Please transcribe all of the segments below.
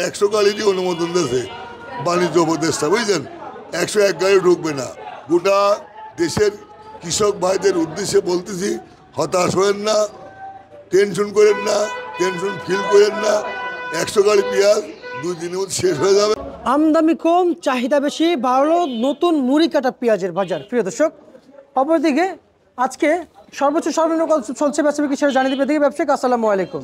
100 গাড়িরই অনুমোদন দিয়েছে বাণিজ্য উপদেষ্টা, বুঝলেন? 101 গাড়ি ঢুকবে না। গোটা দেশের কৃষক ভাইদের উদ্দেশ্যে বলতেছি, হতাশ হয়েন না, টেনশন করেন না, টেনশন ফিল করেন না। 100 গাড়ি পেঁয়াজ 2 দিনের মধ্যে শেষ হয়ে যাবে। আমদানি কম, চাহিদা বেশি, বাড়লো নতুন মুড়ি কাটা পেঁয়াজের বাজার। প্রিয় দর্শক, অপরদিকে আজকে সর্বোচ্চ সর্বনিম্ন কত চলছে বেচাবিক্রি সেটা জানিয়ে দেবে। দিকে ব্যবসায়িক আসসালামু আলাইকুম,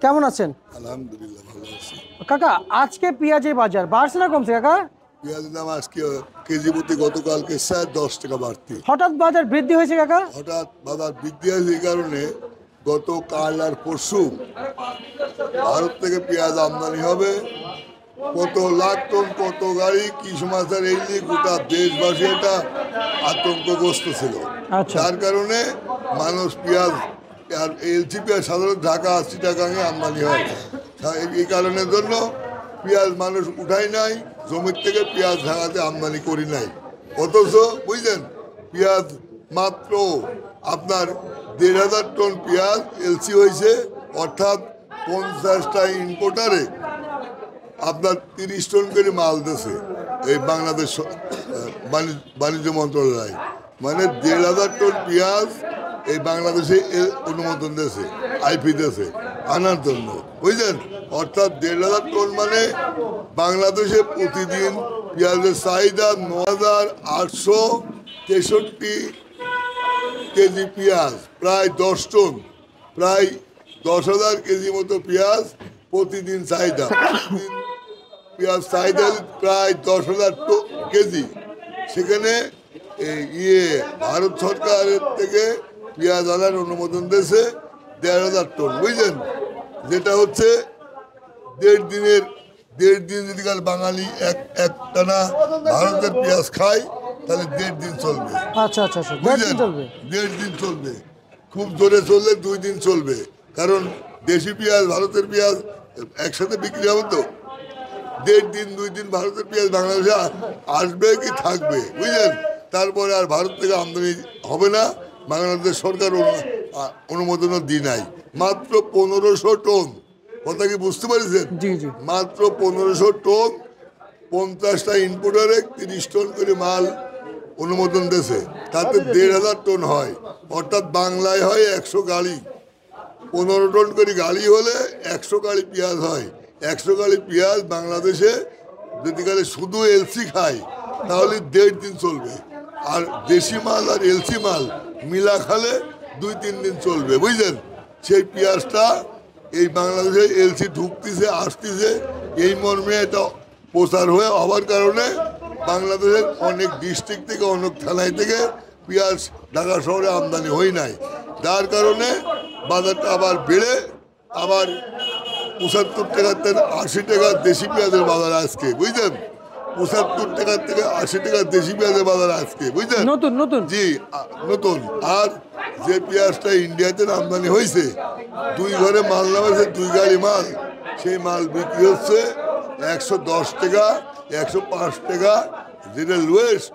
কেমন আছেন? আলহামদুলিল্লাহ ভালো আছি। কাকা, আজকে পেঁয়াজের বাজার বাড়ছে না কমছে কাকা? পেঁয়াজের দাম আজকে কেজি প্রতি গতকালকে 10 টাকা বাড়তি। হঠাৎ বাজার বৃদ্ধি হয়েছে কাকা? হঠাৎ বাজার বৃদ্ধি হয়েছে এই কারণে গতকাল আর পরশু ভারত থেকে পেঁয়াজ আমদানি হবে। কত লাখ টন, কত গাড়ি, কি সমাচার, এই নিয়ে গোটা দেশবাসী একটা আতঙ্কগ্রস্ত ছিল। যার কারণে মানুষ পেঁয়াজ আর এলসি পেঁয়াজ সাধারণত ঢাকা 80 টাকা আমদানি হয়। এই কারণের জন্য পেঁয়াজ মানুষ উঠাই নাই, জমির থেকে পেঁয়াজ ঢাকাতে আমদানি করি নাই। অথচ বুঝলেন, পেঁয়াজ মাত্র আপনার 1,500 টন পেঁয়াজ এলসি হয়েছে, অর্থাৎ 50টা ইম্পোর্টারে আপনার 30 টন করে মাল দিয়েছে এই বাংলাদেশ বাণিজ্য মন্ত্রণালয়। মানে 1,500 টন পেঁয়াজ এই বাংলাদেশে অনুমোদন দিয়েছে, আইপি দিয়েছে আনার জন্য, বুঝলেন? অর্থাৎ 1,500 টন মানে বাংলাদেশে প্রতিদিন পেঁয়াজের চাহিদা 9,863 কেজি পেঁয়াজ, প্রায় 10 টন, প্রায় 10,000 কেজি মতো পেঁয়াজ প্রতিদিন চাহিদা। পেঁয়াজ চাহিদা প্রায় 10,000 কেজি। সেখানে ভারত সরকারের থেকে পেঁয়াজ আনার অনুমোদন দিয়েছে 1,500 টন, বুঝলেন? যেটা হচ্ছে 1.5 দিন যদি কাল বাঙালি একটানা ভারতের পেঁয়াজ খায় তাহলে 1.5 দিন চলবে। আচ্ছা আচ্ছা, বুঝলেন? 1.5 দিন চলবে, খুব জোরে চললে 2 দিন চলবে। কারণ দেশি পেঁয়াজ ভারতের পেঁয়াজ একসাথে বিক্রি হবে তো। 1.5 দিন 2 দিন ভারতের পেঁয়াজ বাংলাদেশে আসবে কি থাকবে, বুঝলেন? তারপরে আর ভারত থেকে আমদানি হবে না। বাংলাদেশ সরকার অনুমোদনও দিই নাই। মাত্র 1,500 টন, কথা কি বুঝতে পারছেন? মাত্র 1,500 টন, 50টা ইম্পোর্টারে 30 টন করে মাল অনুমোদন দিয়েছে। তাতে 1,500 টন হয়, অর্থাৎ বাংলায় হয় 100 গাড়ি। 15 টন করে গাড়ি হলে 100 গাড়ি পেঁয়াজ হয়। 100 গাড়ি পেঁয়াজ বাংলাদেশে যদি কালে শুধু এলসি খায় তাহলে 1.5 দিন চলবে। আর দেশি মাল আর এলসি মাল মিলা খালে 2-3 দিন চলবে, বুঝলেন? সেই পেঁয়াজটা এই বাংলাদেশে এলসি ঢুকতেছে, আসতেছে, এই মর্মে এটা প্রচার হয়ে হওয়ার কারণে বাংলাদেশের অনেক ডিস্ট্রিক্ট থেকে, অনেক থানায় থেকে পেঁয়াজ ঢাকা শহরে আমদানি হয় নাই। যার কারণে বাজারটা আবার বেড়ে আবার 75 টাকা থেকে 80 টাকা দেশি পেঁয়াজের বাজার আজকে, বুঝলেন? 75 টাকা থেকে 80 টাকা দেশি পেঁয়াজের বাজার আজকে, বুঝলেন? নতুন নতুন, জি নতুন। আর যে পেঁয়াজটা ইন্ডিয়াতে আমদানি হয়েছে, 2 ঘরে মাল নামাছে, 2 গাড়ি মাল, সেই মাল বিক্রি হচ্ছে 110 টাকা, 105 টাকা। যেটা লোয়েস্ট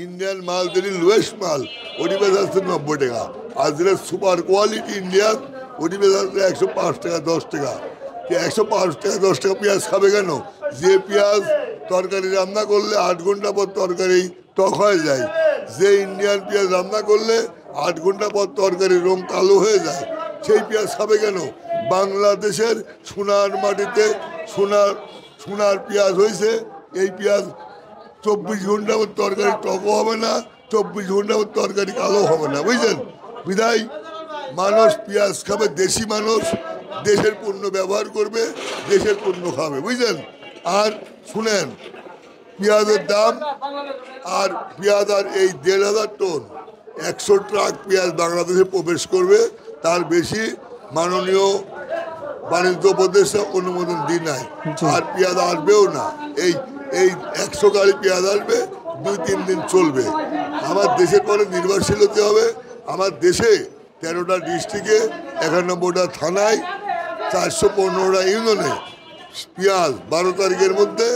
ইন্ডিয়ান মাল, যেটি লোয়েস্ট মাল, ওটি বেচা হচ্ছে 90 টাকা। আর যেটা সুপার কোয়ালিটি ইন্ডিয়ান, ওটি বেচা হচ্ছে 105 টাকা, 10 টাকা। 105 টাকা 10 টাকা পেঁয়াজ খাবে কেন? যে পেঁয়াজ তরকারি রান্না করলে 8 ঘন্টা পর তরকারি টক হয়ে যায়, যে ইন্ডিয়ান পেঁয়াজ রান্না করলে 8 ঘন্টা পর তরকারির রং কালো হয়ে যায়, সেই পেঁয়াজ খাবে কেন? বাংলাদেশের সোনার মাটিতে সোনার পেঁয়াজ হয়েছে। এই পেঁয়াজ 24 ঘন্টা পর তরকারি টকও হবে না, 24 ঘন্টা পর তরকারি কালো হবে না, বুঝলেন? বিদায় মানুষ পেঁয়াজ খাবে, দেশি মানুষ দেশের পণ্য ব্যবহার করবে, দেশের পণ্য খাবে, বুঝলেন? আর শুনেন, পেঁয়াজের দাম আর পেঁয়াজ আর এই 1,500 টন 100 ট্রাক পেঁয়াজ বাংলাদেশে প্রবেশ করবে, তার বেশি মাননীয় বাণিজ্য উপদেষ্টা অনুমোদন দিই নাই। আর পেঁয়াজ আসবেও না। এই 100 গাড়ি পেঁয়াজ আসবে, 2-3 দিন চলবে। আমার দেশের পরে নির্ভরশীল হতে হবে। আমার দেশে 13টা ডিস্ট্রিক্টে 91টা থানায় 415টা ইউনিয়নে পেঁয়াজ 12 তারিখের মধ্যে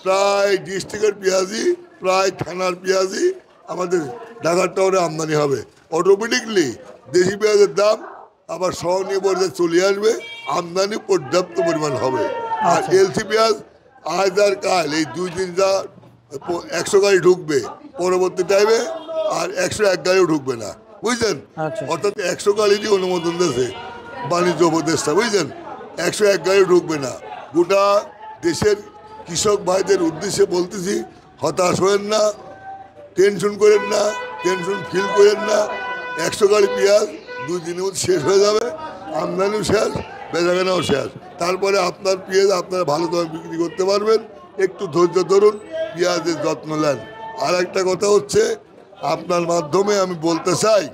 প্রায় ডিস্ট্রিক্টের পেঁয়াজই, প্রায় থানার পেঁয়াজই আমাদের ঢাকার টাউনে আমদানি হবে। অটোমেটিকলি দেশি পেঁয়াজের দাম আবার সহনীয় পর্যায়ে চলে আসবে, আমদানি পর্যাপ্ত পরিমাণ হবে। আর এলসি পেঁয়াজ আজ আর কাল এই 2 দিন যা 100 গাড়ি ঢুকবে পরবর্তী টাইমে, আর 101 গাড়িও ঢুকবে না, বুঝলেন? আচ্ছা। অর্থাৎ 100 গাড়িরই অনুমোদন দিয়েছে বাণিজ্য উপদেষ্টা, বুঝলেন? 101 গাড়ি ঢুকবে না। গোটা দেশের কৃষক ভাইদের উদ্দেশ্যে বলতেছি, হতাশ হবেন না, টেনশন করেন না, টেনশন ফিল করেন না। 100 গাড়ি পেঁয়াজ 2 দিনের মধ্যে শেষ হয়ে যাবে, আমদানিও শেষ, বেচাকেনাও শেষ। তারপরে আপনার পেঁয়াজ আপনারা ভালো দামে বিক্রি করতে পারবেন। একটু ধৈর্য ধরুন, পেঁয়াজের যত্ন নেন। আর একটা কথা হচ্ছে, আপনার মাধ্যমে আমি বলতে চাই,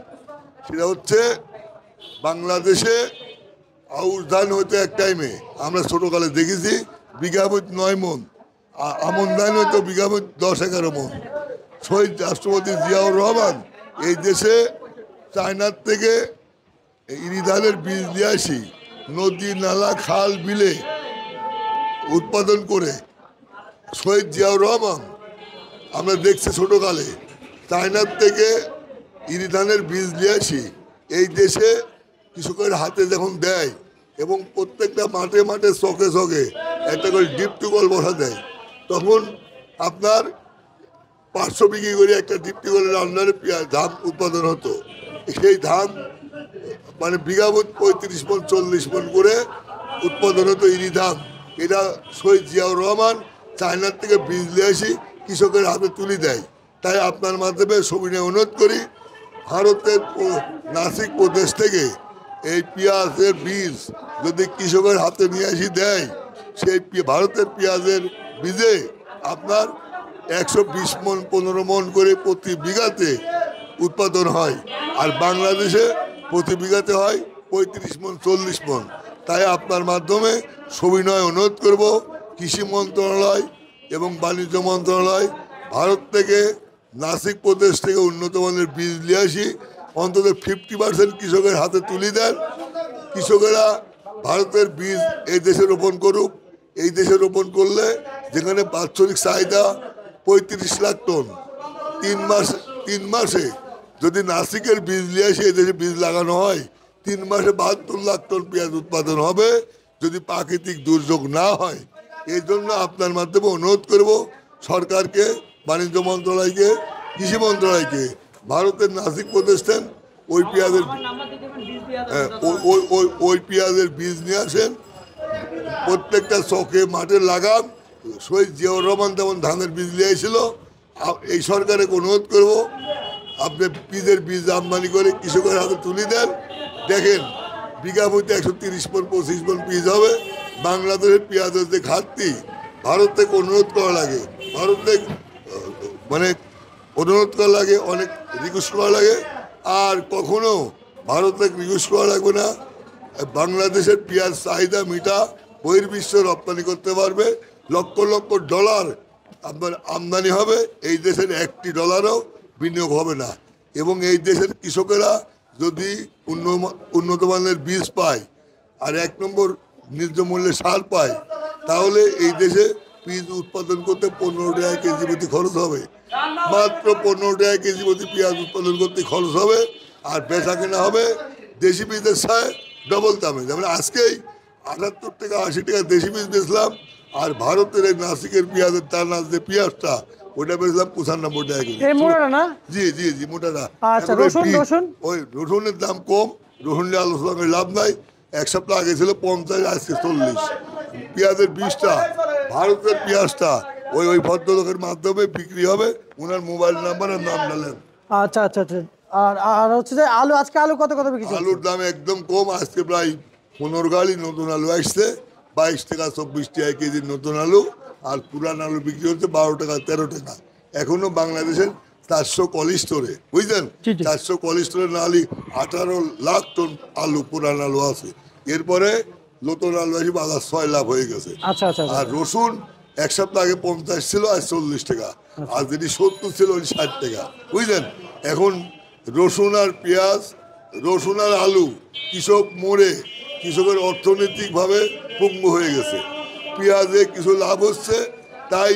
সেটা হচ্ছে বাংলাদেশে আউশ ধান হইতো এক টাইমে, আমরা ছোটোকালে দেখেছি বিঘাপতি 9 মণ, আমন ধান হইতো বিঘাপতি 10-11 মণ। শহীদ রাষ্ট্রপতি জিয়াউর রহমান এই দেশে চায়নার থেকে ইরি ধানের বীজ নিয়ে আসি, নদী নালা খাল বিলে উৎপাদন করে শহীদ জিয়াউর রহমান আমরা দেখছি ছোটোকালে চায়নার থেকে ইরি ধানের বীজ নিয়ে আসি এই দেশে কৃষকের হাতে যখন দেয়, এবং প্রত্যেকটা মাঠে মাঠে চকে চকে একটা করে ডিপ টিউবওয়েল বসা দেয়, তখন আপনার 500 বিঘি করে একটা ডিপ টিউবওয়েলের আন্ডারে ধান উৎপাদন হতো। সেই ধান মানে বিঘাপতি 35 মণ 40 মণ করে উৎপাদন হতো ইরি ধান। এটা শহীদ জিয়াউর রহমান চায়নার থেকে বীজ নিয়ে আসি কৃষকের হাতে তুলে দেয়। তাই আপনার মাধ্যমে সবিনয় অনুরোধ করি, ভারতের নাসিক প্রদেশ থেকে এই পেঁয়াজের বীজ যদি কৃষকের হাতে নিয়ে আসি দেয়, সেই ভারতের পেঁয়াজের বীজে আপনার 120 মণ 15 মণ করে প্রতি বিঘাতে উৎপাদন হয়, আর বাংলাদেশে প্রতি বিঘাতে হয় 35 মণ 40 মণ। তাই আপনার মাধ্যমে সবিনয় অনুরোধ করব, কৃষি মন্ত্রণালয় এবং বাণিজ্য মন্ত্রণালয় ভারত থেকে নাসিক প্রদেশ থেকে উন্নত মানের বীজ নিয়ে আসি, অন্তত 50% কৃষকের হাতে তুলে দেন। কৃষকেরা ভারতের বীজ এই দেশে রোপণ করুক। এই দেশে রোপণ করলে যেখানে বাৎসরিক চাহিদা 35 লাখ টন, 3 মাসে যদি নাসিকের বীজ নিয়ে এসে এই দেশে বীজ লাগানো হয়, 3 মাসে 72 লাখ টন পেঁয়াজ উৎপাদন হবে, যদি প্রাকৃতিক দুর্যোগ না হয়। এই জন্য আপনার মাধ্যমে অনুরোধ করব সরকারকে, বাণিজ্য মন্ত্রণালয়কে, কৃষি মন্ত্রণালয়কে, ভারতের নাসিক প্রতিষ্ঠান ওই পেঁয়াজের বীজ নিয়ে আসেন, প্রত্যেকটা চকে মাঠে লাগান। শহীদ জিয়াউর রহমান যেমন ধানের বীজ নিয়ে এসেছিল, এই সরকারকে অনুরোধ করব আপনি বীজ আমদানি করে কৃষকের হাতে তুলে দেন। দেখেন বিঘা প্রতি 130 মণ 25 মণ বীজ হবে। বাংলাদেশের পেঁয়াজের যে ঘাটতি, ভারত থেকে অনুরোধ করা লাগে, ভারত থেকে মানে অনুরোধ করা লাগে, অনেক রিকোয়েস্ট করা লাগে, আর কখনো ভারত থেকে রিকোয়েস্ট করা লাগবে না। বাংলাদেশের পেঁয়াজ চাহিদা মিটা বহির্বিশ্বে রপ্তানি করতে পারবে, লক্ষ লক্ষ ডলার আপনার আমদানি হবে, এই দেশের $1 বিনিয়োগ হবে না। এবং এই দেশের কৃষকেরা যদি উন্নত মানের বীজ পায় আর 1 নম্বর ন্যায্য মূল্যে সার পায়, তাহলে এই দেশে বীজ উৎপাদন করতে 15 টাকা কেজি প্রতি খরচ হবে, মাত্র 15 টাকা কেজি প্রতি পেঁয়াজ উৎপাদন করতে খরচ হবে, আর বেচা কেনা হবে দেশি বীজের সাথে ডবল দামে। যেমন আজকেই 78 টাকা 80 টাকা দেশি বীজ বেচলাম, আর ভারতের এই নাসিকের পেঁয়াজের টানা যে পেঁয়াজটা ওটা বেচলাম 95 টাকা কেজি। জি জি জি মোটাটা। ওই রসুনের দাম কম, রসুন নিয়ে আলোচনা করে লাভ নাই। 1 সপ্তাহ আগে ছিল 50, আজকে 40। পেঁয়াজের বীজটা, ভারতের পেঁয়াজটা ওই ভদ্রলোকের মাধ্যমে বিক্রি হবে, ওনার মোবাইল নাম্বার আর নাম ডালেন। আচ্ছা আচ্ছা আচ্ছা। আর হচ্ছে যে আলু, আজকে আলু কত বিক্রি হচ্ছে? আলুর দাম একদম কম, আজকে প্রায় 15 গাড়ি নতুন আলু আসছে, 22 টাকা 24 টাকা কেজি নতুন আলু, আর পুরান আলু বিক্রি হচ্ছে 12 টাকা 13 টাকা। এখনো বাংলাদেশের 400 কোল্ড স্টোরে, বুঝলেন, 400 কোল্ড স্টোরে না আলি 18 লাখ টন আলু পুরান আলু আছে। এরপরে নতুন আলু আসি বাজার 6 লাখ হয়ে গেছে। আর রসুন 1 সপ্তাহ আগে 50 ছিল, আজ 40 টাকা, আর যদি 70 ছিল 60 টাকা, বুঝলেন। এখন রসুন আর পেঁয়াজ, রসুন আর আলু, কৃষক মরে, কৃষকের অর্থনৈতিকভাবে পঙ্গু হয়ে গেছে। পেঁয়াজে কিছু লাভ হচ্ছে, তাই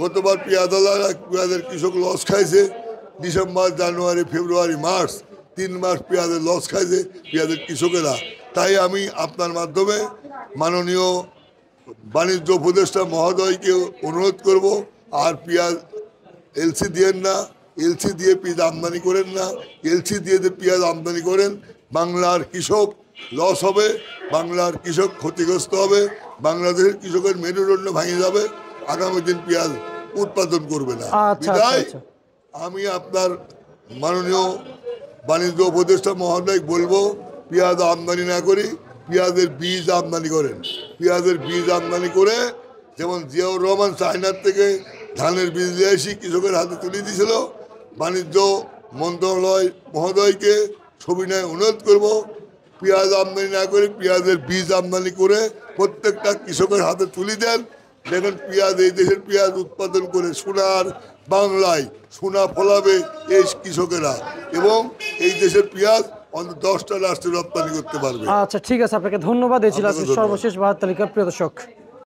গতবার পেঁয়াজের কৃষক লস খাইছে। ডিসেম্বর, জানুয়ারি, ফেব্রুয়ারি, মার্চ 3 মাস পেঁয়াজের লস খাইছে পেঁয়াজের কৃষকেরা। তাই আমি আপনার মাধ্যমে মাননীয় বাণিজ্য উপদেষ্টা মহোদয়কে অনুরোধ করব, আর পেঁয়াজ এলসি দিয়েন না, এলসি দিয়ে পেঁয়াজ আমদানি করেন না। এলসি দিয়ে যে পেঁয়াজ আমদানি করেন, বাংলার কৃষক লস হবে, বাংলার কৃষক ক্ষতিগ্রস্ত হবে, বাংলাদেশের কৃষকের মেরুদণ্ড ভেঙে যাবে, আগামী দিন পেঁয়াজ উৎপাদন করবে না। আচ্ছা, বিদায় আচ্ছা। আমি আপনার মাননীয় বাণিজ্য উপদেষ্টা মহোদয় বলবো, পেঁয়াজ আমদানি না করি, পেঁয়াজের বীজ আমদানি করেন। পেঁয়াজের বীজ আমদানি করে, যেমন জিয়াউর রহমান চায়নার থেকে ধানের বীজ নিয়ে এসে কৃষকের হাতে তুলে দিয়েছিল, বাণিজ্য মন্ত্রণালয় মহোদয়কে সবিনয় অনুরোধ করব, পেঁয়াজ আমদানি না করে পেঁয়াজের বীজ আমদানি করে প্রত্যেকটা কৃষকের হাতে তুলে দেন। দেখেন পেঁয়াজ, এই দেশের পেঁয়াজ উৎপাদন করে সোনার বাংলায় সোনা ফলাবে এই কৃষকেরা, এবং এই দেশের পেঁয়াজ অন্তত 10টা রাষ্ট্রে রপ্তানি করতে পারবে। আচ্ছা, ঠিক আছে, আপনাকে ধন্যবাদ। এই ছিল আপনাকে আজকের ধন্যবাদ। সর্বশেষ বাজার তালিকা। প্রিয় দর্শক,